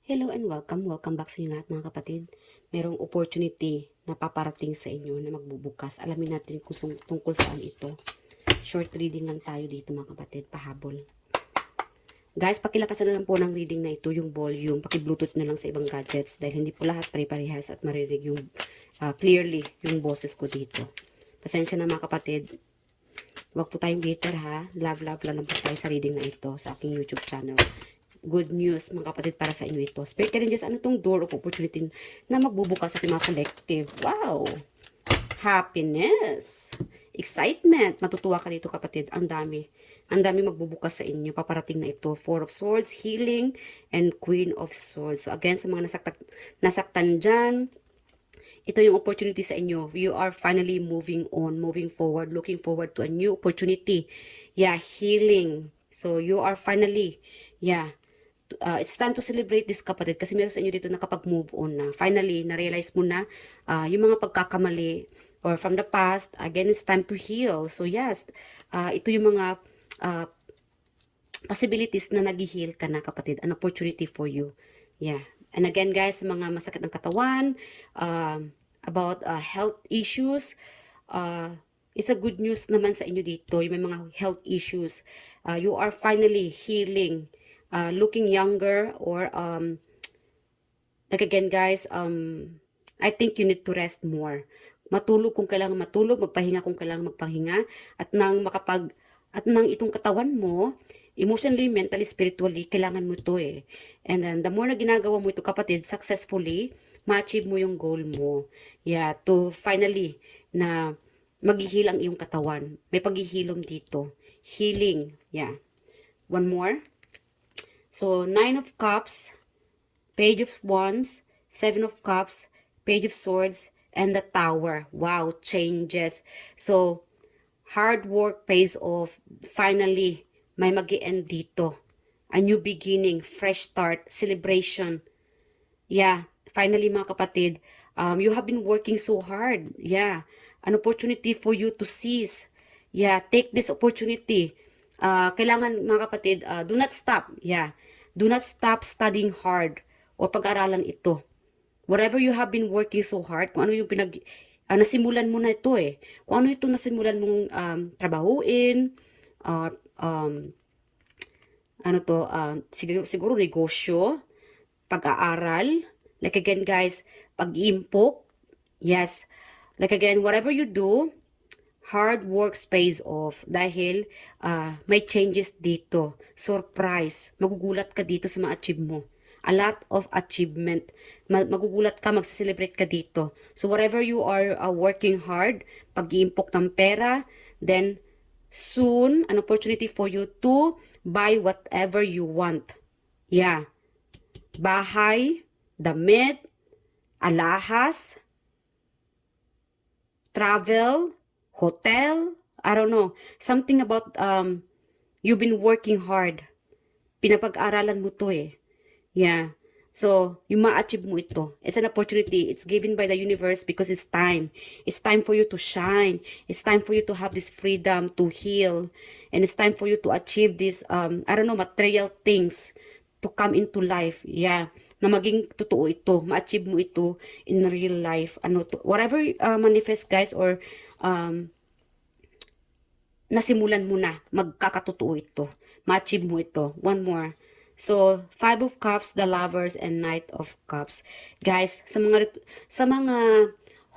Hello and welcome. Welcome back sa inyo lahat mga kapatid. Merong opportunity na paparating sa inyo na magbubukas. Alamin natin kung tungkol saan ito. Short reading lang tayo dito mga kapatid. Pahabol. Guys, pakilakasan na lang po ng reading na ito yung volume. Paki-bluetooth na lang sa ibang gadgets dahil hindi po lahat pare-parehas at marinig yung clearly yung boses ko dito. Pasensya na mga kapatid. Huwag po tayong bitter ha. Love lang po tayo sa reading na ito sa aking YouTube channel. Good news mga kapatid para sa inyo ito. Spirit ka rin dyan, ano tong door of opportunity na magbubukas sa ating mga collective. Wow! Happiness! Excitement! Matutuwa ka dito kapatid. Ang dami. Ang dami magbubukas sa inyo. Paparating na ito. Four of Swords, Healing, and Queen of Swords. So again, sa mga nasaktan dyan, ito yung opportunity sa inyo. You are finally moving on, moving forward, looking forward to a new opportunity. Yeah, healing. So you are finally, it's time to celebrate this kapatid kasi meron sa inyo dito na kapag move on na. Finally, na-realize mo na yung mga pagkakamali or from the past, again, it's time to heal. So yes, ito yung mga possibilities na nag-heal ka na kapatid. An opportunity for you. Yeah. And again guys, mga masakit ng katawan, about health issues, it's a good news naman sa inyo dito. Yung may mga health issues. You are finally healing. Looking younger or like again guys, I think you need to rest more. Matulog kung kailangan matulog, magpahinga kung kailangan magpahinga, at nang itong katawan mo, emotionally, mentally, spiritually, kailangan mo ito eh. And then, the more na ginagawa mo ito kapatid, successfully, ma-achieve mo yung goal mo. Yeah, to finally, na maghihil ang iyong katawan. May paghihilom dito. Healing. Yeah. One more. So, Nine of Cups, Page of Wands, Seven of Cups, Page of Swords, and the Tower. Wow, changes. So, hard work pays off. Finally, may mag-i-end dito. A new beginning, fresh start, celebration. Yeah, finally mga kapatid, you have been working so hard. Yeah, an opportunity for you to seize. Yeah, take this opportunity. Kailangan mga kapatid, do not stop. Yeah, do not stop studying hard o pag-aralan ito. Whatever you have been working so hard, kung ano yung nasimulan mo na ito eh. Kung ano ito nasimulan mong trabahuin, uh, um, siguro negosyo, pag-aaral, like again guys, pag-iimpok, yes, like again, whatever you do, hard work pays off dahil may changes dito. Surprise. Magugulat ka dito sa mga achieve mo. A lot of achievement. Magugulat ka, mag-celebrate ka dito. So whatever you are working hard, pag-iimpok ng pera, then soon, an opportunity for you to buy whatever you want. Yeah. Bahay, damit, alahas, travel, hotel, I don't know, something about you've been working hard. Pinapag-aralan mo to eh. Yeah. So, yung ma-achieve mo ito. It's an opportunity. It's given by the universe because it's time. It's time for you to shine. It's time for you to have this freedom to heal. And it's time for you to achieve this, I don't know, material things to come into life. Yeah. Na maging totoo ito. Ma-achieve mo ito in real life. Whatever manifest guys or nasimulan mo na, magkakatotoo ito. Ma-achieve mo ito. One more. So, Five of Cups, the Lovers, and Knight of Cups. Guys, sa mga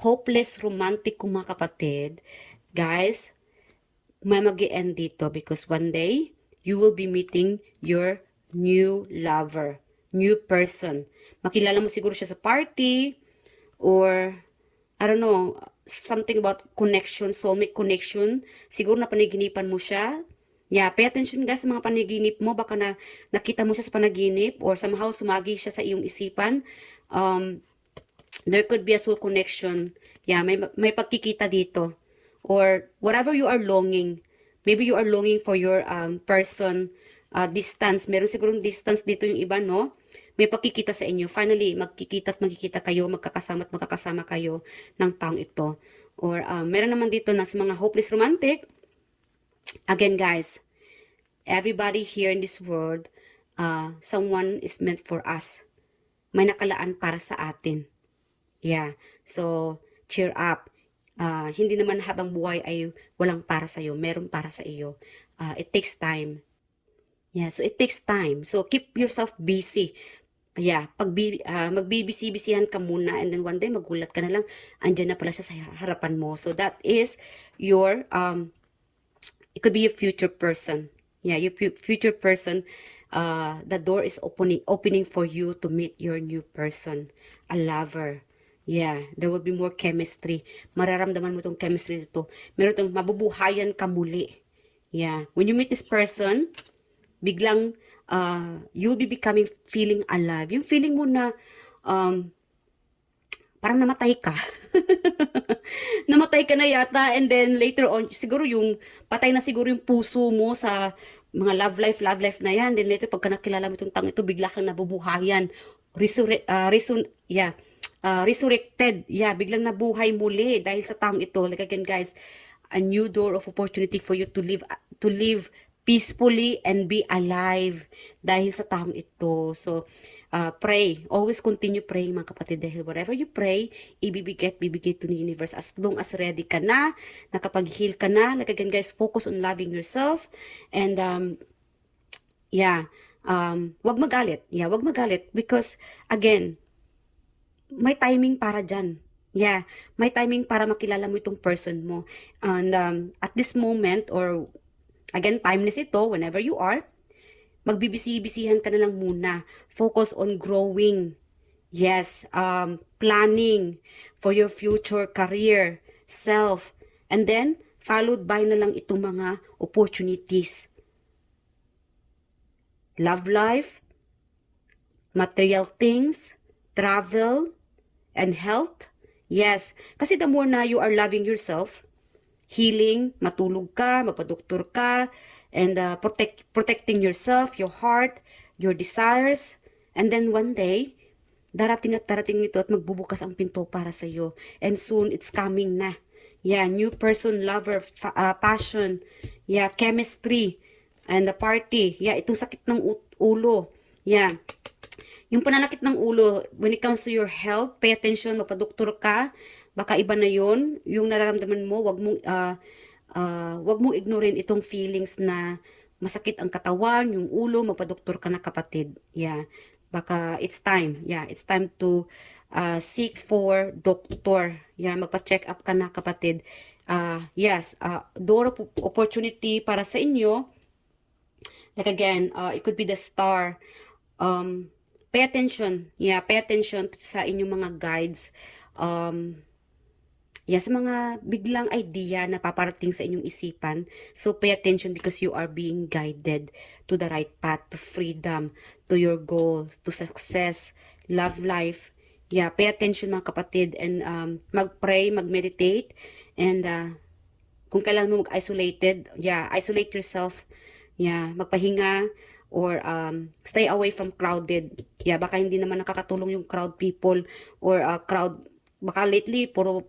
hopeless romantic kong mga kapatid, guys, may mag-i-end dito because one day, you will be meeting your new lover, new person. Makilala mo siguro siya sa party, or I don't know, something about connection, soulmate connection. Siguro napanaginipan mo siya. Yeah, pay attention guys sa mga panaginip mo. Baka nakita mo siya sa panaginip or somehow sumagi siya sa iyong isipan. There could be a soul connection. Yeah, may pagkikita dito. Or whatever you are longing. Maybe you are longing for your person, distance. Meron sigurong distance dito yung iba, no? May pagkikita sa inyo. Finally, magkikita at magkikita kayo, magkakasama at magkakasama kayo ng taong ito. Or meron naman dito na sa mga hopeless romantic. Again, guys, everybody here in this world, someone is meant for us. may nakalaan para sa atin. Yeah. So, cheer up. Hindi naman habang buhay ay walang para sa iyo, meron para sa iyo. It takes time. Yeah, so it takes time. So keep yourself busy. Yeah, magbibisi-bisihan ka muna and then one day magulat ka na lang, andyan na pala siya sa harapan mo. So that is your it could be a future person. Yeah, your future person. The door is opening for you to meet your new person, a lover. Yeah, there will be more chemistry. Mararamdaman mo tong chemistry nito. Meron tong mabubuhayan ka muli. Yeah, when you meet this person, biglang you'll be becoming feeling alive. Yung feeling mo na um, parang namatay ka. Namatay ka na yata and then later on, siguro yung patay na siguro yung puso mo sa mga love life na yan. Then later pagka nakilala mo itong tang ito, bigla kang nabubuhayan. Resurrected. Yeah, biglang nabuhay muli dahil sa taong ito. Like again guys, a new door of opportunity for you to live peacefully and be alive dahil sa taong ito. So, pray. Always continue praying mga kapatid dahil whatever you pray, bibigay to the universe as long as ready ka na, nakapag-heal ka na. Like again guys, focus on loving yourself and wag magalit. Yeah, wag magalit because again, may timing para dyan. Yeah, may timing para makilala mo itong person mo. And at this moment or again, timeless ito, whenever you are, magbibisi-bisihan ka na lang muna. Focus on growing. Yes, planning for your future career, self, and then, followed by na lang itong mga opportunities. Love life, material things, travel, and health. Yes, kasi the more na you are loving yourself, healing, matulog ka, magpadoktor ka, and protecting yourself, your heart, your desires. And then one day, darating at darating ito at magbubukas ang pinto para sa iyo. And soon, it's coming na. Yeah, new person, lover, passion, yeah, chemistry, and the party. Yeah, itong sakit ng ulo. Yeah, yung pananakit ng ulo, when it comes to your health, pay attention, magpadoktor ka, baka iba na yon yung nararamdaman mo, wag mong ignorin itong feelings na masakit ang katawan, yung ulo, magpadoktor ka na kapatid. Yeah, baka it's time. Yeah, it's time to seek for doctor. Yeah, magpa-check up ka na kapatid. Yes, door of opportunity para sa inyo. Like again, it could be the star. Pay attention. Yeah, pay attention sa inyong mga guides. Yeah, sa mga biglang idea na paparating sa inyong isipan. So, pay attention because you are being guided to the right path, to freedom, to your goal, to success, love life. Yeah, pay attention mga kapatid and mag-pray, mag-meditate, and kung kailan mo mag-isolated, yeah, isolate yourself. Yeah, magpahinga or stay away from crowded. Yeah, baka hindi naman nakakatulong yung crowd people or crowd. Baka lately, puro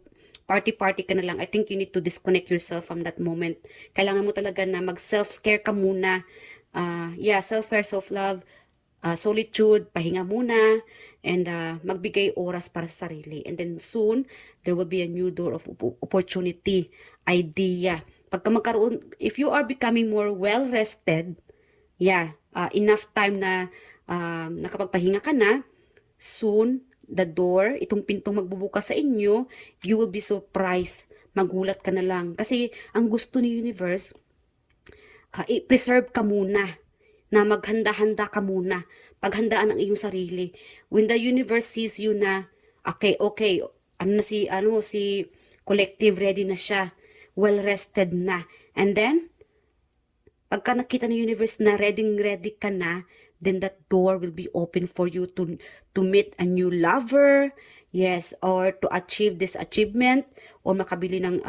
party-party ka na lang. I think you need to disconnect yourself from that moment. Kailangan mo talaga na mag-self-care ka muna. Yeah, self-care, self-love, solitude, pahinga muna, and magbigay oras para sa sarili. And then soon, there will be a new door of opportunity, idea. Pagka magkaroon, if you are becoming more well-rested, yeah, enough time na nakapagpahinga ka na, soon, the door, itong pintong magbubukas sa inyo, you will be surprised. Magulat ka na lang. Kasi ang gusto ni universe, i-preserve ka muna. Na maghanda-handa ka muna. Paghandaan ang iyong sarili. When the universe sees you na, okay, si collective ready na siya. Well-rested na. And then, pagka nakita ng universe na ready ka na, then that door will be open for you to meet a new lover, yes, or to achieve this achievement, or makabili ng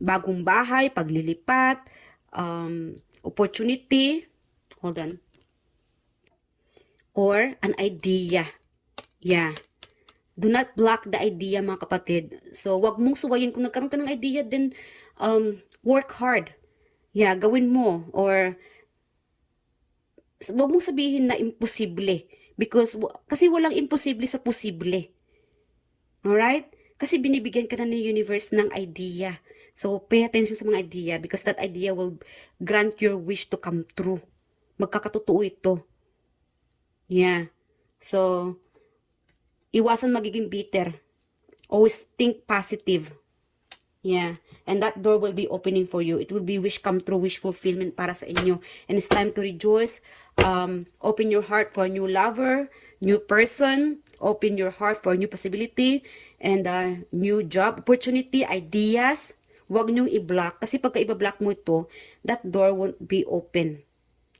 bagong bahay, paglilipat, opportunity, hold on, or an idea. Yeah. Do not block the idea mga kapatid. So, wag mong suwayin. Kung nagkaroon ka ng idea, then work hard. Yeah, gawin mo. Or wag mong sabihin na imposible. Because, kasi walang imposible sa posible. Alright? Kasi binibigyan ka na ni universe ng idea. So, pay attention sa mga idea because that idea will grant your wish to come true. Magkakatotoo ito. Yeah. So, iwasan magiging bitter. Always think positive. Yeah. And that door will be opening for you. It will be wish come true, wish fulfillment para sa inyo. And it's time to rejoice. Open your heart for a new lover, new person. Open your heart for a new possibility. And new job opportunity, ideas. Huwag niyong i-block. Kasi pagka i-block mo ito, that door won't be open.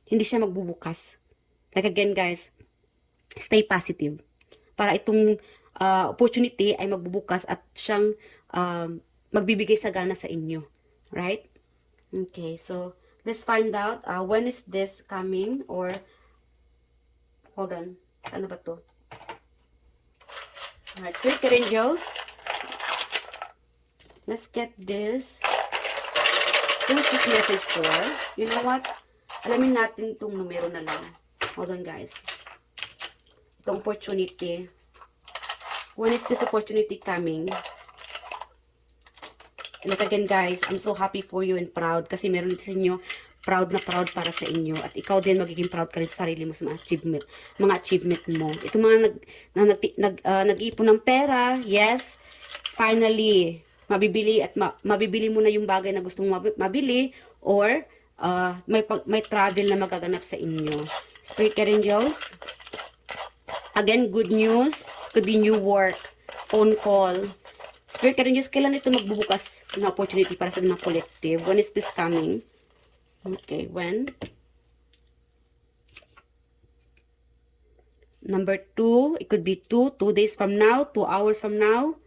Hindi siya magbubukas. Like again guys, stay positive. Para itong opportunity ay magbubukas at siyang magbibigay sagana sa inyo. Right? Okay, so let's find out when is this coming or hold on. Ano ba to? Alright, Spirit Angels. Let's get this. Who's this message for? You know what? Alamin natin itong numero na lang. Hold on guys. Itong opportunity. When is this opportunity coming? Like again guys, I'm so happy for you and proud kasi meron dito sa inyo proud na proud para sa inyo at ikaw din magiging proud ka rin sa sarili mo sa mga achievement mo. Ito mga nag-iipon ng pera, yes, finally mabibili at mabibili mo na yung bagay na gusto mong mabili or may travel na magaganap sa inyo. Spirit Angels. Again, good news, could be new work, phone call. Spirit Angels, kailan ito magbubukas na opportunity para sa mga collective? When is this coming? Okay, when? Number 2, it could be 2 days from now, 2 hours from now.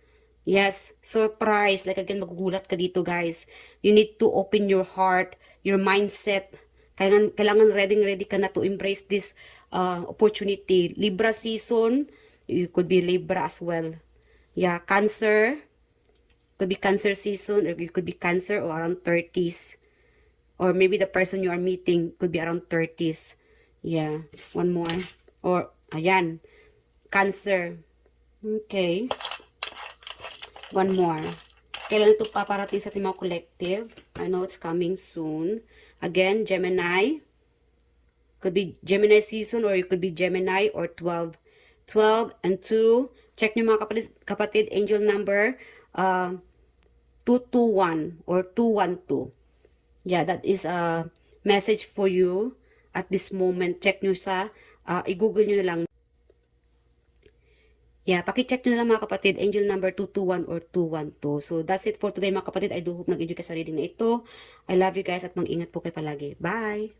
Yes, surprise. Like again, magugulat ka dito guys. You need to open your heart, your mindset. Kailangan ready ka na to embrace this opportunity. Libra season, you could be Libra as well. Yeah, Cancer. Could be Cancer season, or you could be Cancer or around 30s. Or maybe the person you are meeting could be around 30s. Yeah, one more. Or, ayan, Cancer. Okay. One more. Kailan ito paparating sa ating mga collective? I know it's coming soon. Again, Gemini. Could be Gemini season or it could be Gemini or 12. 12 and 2. Check nyo mga kapatid, angel number 221 or 212. Yeah, that is a message for you at this moment. Check nyo sa, i-google nyo na lang. Yeah, paki-check nyo na lang mga kapatid, angel number 221 or 212. So, that's it for today mga kapatid. I do hope nag-enjoy ka sa reading na ito. I love you guys at mag-ingat po kayo palagi. Bye!